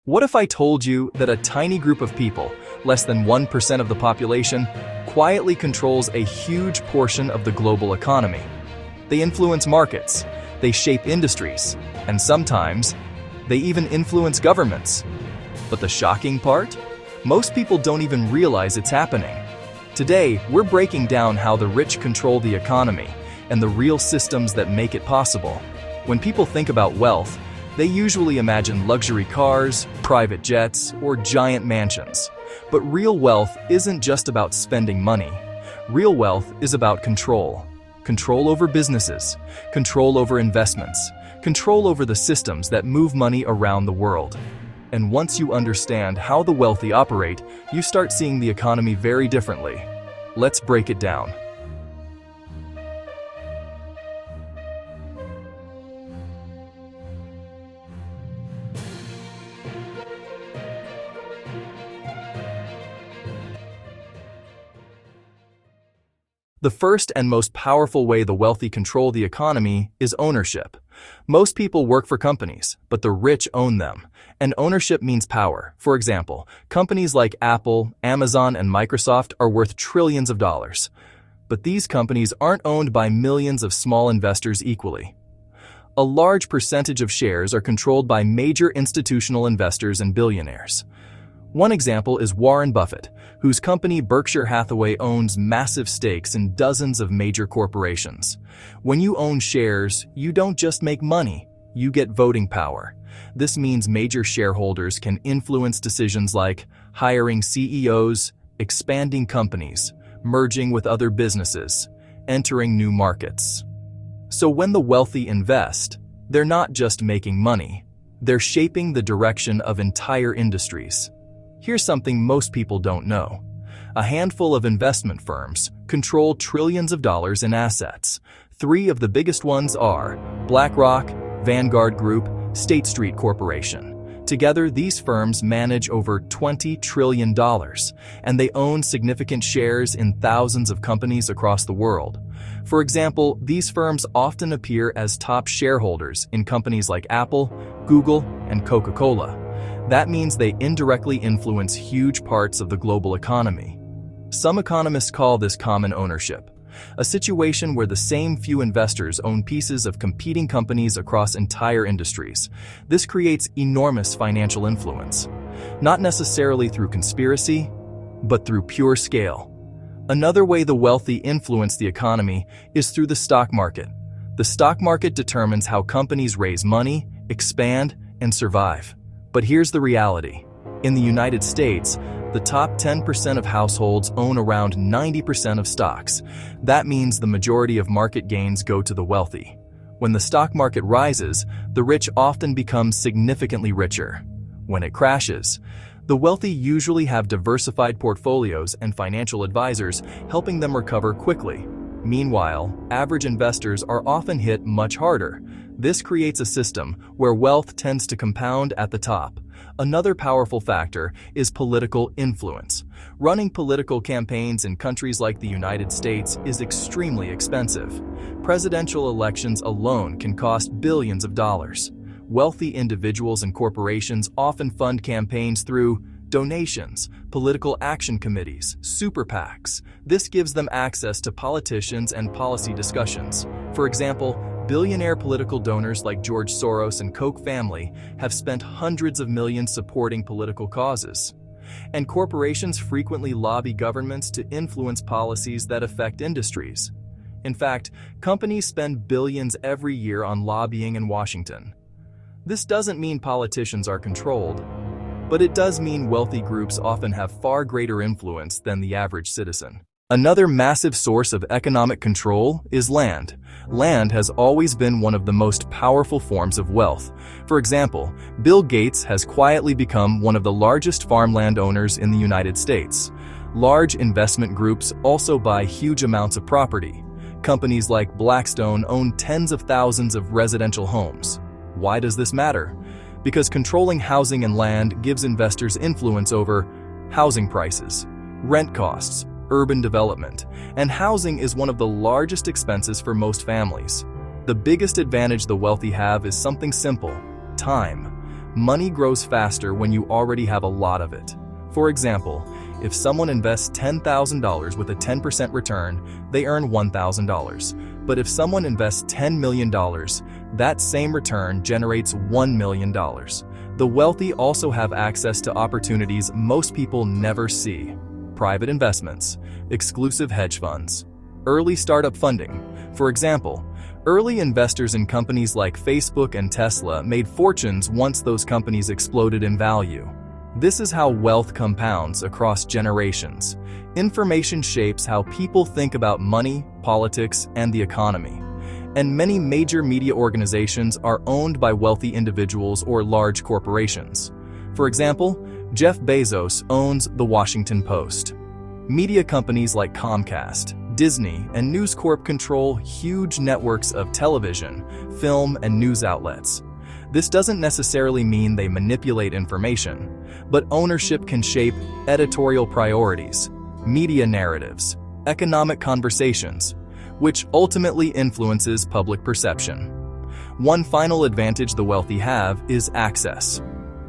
What if I told you that a tiny group of people, less than 1% of the population, quietly controls a huge portion of the global economy? They influence markets, they shape industries, and sometimes they even influence governments. But the shocking part? Most people don't even realize it's happening. Today, we're breaking down how the rich control the economy and the real systems that make it possible. When people think about wealth, they usually imagine luxury cars, private jets, or giant mansions. But real wealth isn't just about spending money. Real wealth is about control. Control over businesses, control over investments, control over the systems that move money around the world. And once you understand how the wealthy operate, you start seeing the economy very differently. Let's break it down. The first and most powerful way the wealthy control the economy is ownership. Most people work for companies, but the rich own them. And ownership means power. For example, companies like Apple, Amazon, and Microsoft are worth trillions of dollars. But these companies aren't owned by millions of small investors equally. A large percentage of shares are controlled by major institutional investors and billionaires. One example is Warren Buffett, whose company Berkshire Hathaway owns massive stakes in dozens of major corporations. When you own shares, you don't just make money, you get voting power. This means major shareholders can influence decisions like hiring CEOs, expanding companies, merging with other businesses, entering new markets. So when the wealthy invest, they're not just making money, they're shaping the direction of entire industries. Here's something most people don't know. A handful of investment firms control trillions of dollars in assets. Three of the biggest ones are BlackRock, Vanguard Group, State Street Corporation. Together, these firms manage over $20 trillion, and they own significant shares in thousands of companies across the world. For example, these firms often appear as top shareholders in companies like Apple, Google, and Coca-Cola. That means they indirectly influence huge parts of the global economy. Some economists call this common ownership, a situation where the same few investors own pieces of competing companies across entire industries. This creates enormous financial influence, not necessarily through conspiracy, but through pure scale. Another way the wealthy influence the economy is through the stock market. The stock market determines how companies raise money, expand, and survive. But here's the reality. In the United States, the top 10% of households own around 90% of stocks. That means the majority of market gains go to the wealthy. When the stock market rises, the rich often become significantly richer. When it crashes, the wealthy usually have diversified portfolios and financial advisors helping them recover quickly. Meanwhile, average investors are often hit much harder. This creates a system where wealth tends to compound at the top. Another powerful factor is political influence. Running political campaigns in countries like the United States is extremely expensive. Presidential elections alone can cost billions of dollars. Wealthy individuals and corporations often fund campaigns through donations, political action committees, super PACs. This gives them access to politicians and policy discussions. For example, billionaire political donors like George Soros and Koch family have spent hundreds of millions supporting political causes. And corporations frequently lobby governments to influence policies that affect industries. In fact, companies spend billions every year on lobbying in Washington. This doesn't mean politicians are controlled, but it does mean wealthy groups often have far greater influence than the average citizen. Another massive source of economic control is land. Land has always been one of the most powerful forms of wealth. For example, Bill Gates has quietly become one of the largest farmland owners in the United States. Large investment groups also buy huge amounts of property. Companies like Blackstone own tens of thousands of residential homes. Why does this matter? Because controlling housing and land gives investors influence over housing prices, rent costs, urban development, and housing is one of the largest expenses for most families. The biggest advantage the wealthy have is something simple: time. Money grows faster when you already have a lot of it. For example, if someone invests $10,000 with a 10% return, they earn $1,000. But if someone invests $10 million, that same return generates $1 million. The wealthy also have access to opportunities most people never see. Private investments, exclusive hedge funds, early startup funding. For example, early investors in companies like Facebook and Tesla made fortunes once those companies exploded in value. This is how wealth compounds across generations. Information shapes how people think about money, politics, and the economy. And many major media organizations are owned by wealthy individuals or large corporations. For example, Jeff Bezos owns The Washington Post. Media companies like Comcast, Disney, and News Corp control huge networks of television, film, and news outlets. This doesn't necessarily mean they manipulate information, but ownership can shape editorial priorities, media narratives, economic conversations, which ultimately influences public perception. One final advantage the wealthy have is access.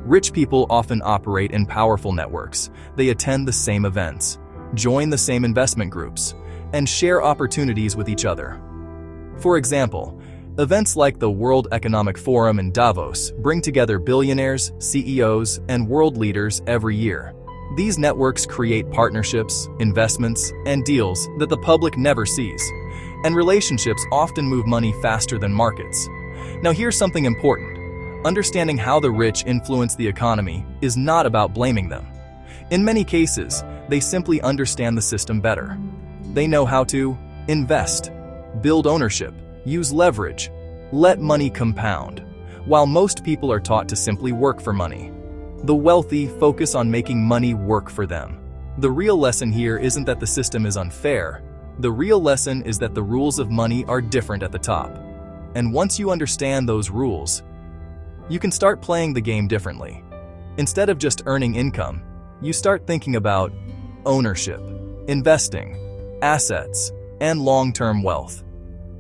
Rich people often operate in powerful networks. They attend the same events, join the same investment groups, and share opportunities with each other. For example, events like the World Economic Forum in Davos bring together billionaires, CEOs, and world leaders every year. These networks create partnerships, investments, and deals that the public never sees. And relationships often move money faster than markets. Now here's something important. Understanding how the rich influence the economy is not about blaming them. In many cases, they simply understand the system better. They know how to invest, build ownership, use leverage, let money compound, while most people are taught to simply work for money. The wealthy focus on making money work for them. The real lesson here isn't that the system is unfair. The real lesson is that the rules of money are different at the top. And once you understand those rules, you can start playing the game differently. Instead of just earning income, you start thinking about ownership, investing, assets, and long-term wealth.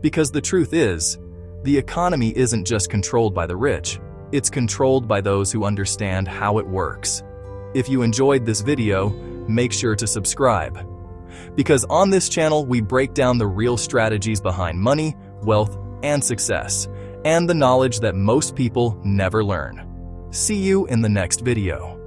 Because the truth is, the economy isn't just controlled by the rich, it's controlled by those who understand how it works. If you enjoyed this video, make sure to subscribe. Because on this channel, we break down the real strategies behind money, wealth, and success, and the knowledge that most people never learn. See you in the next video.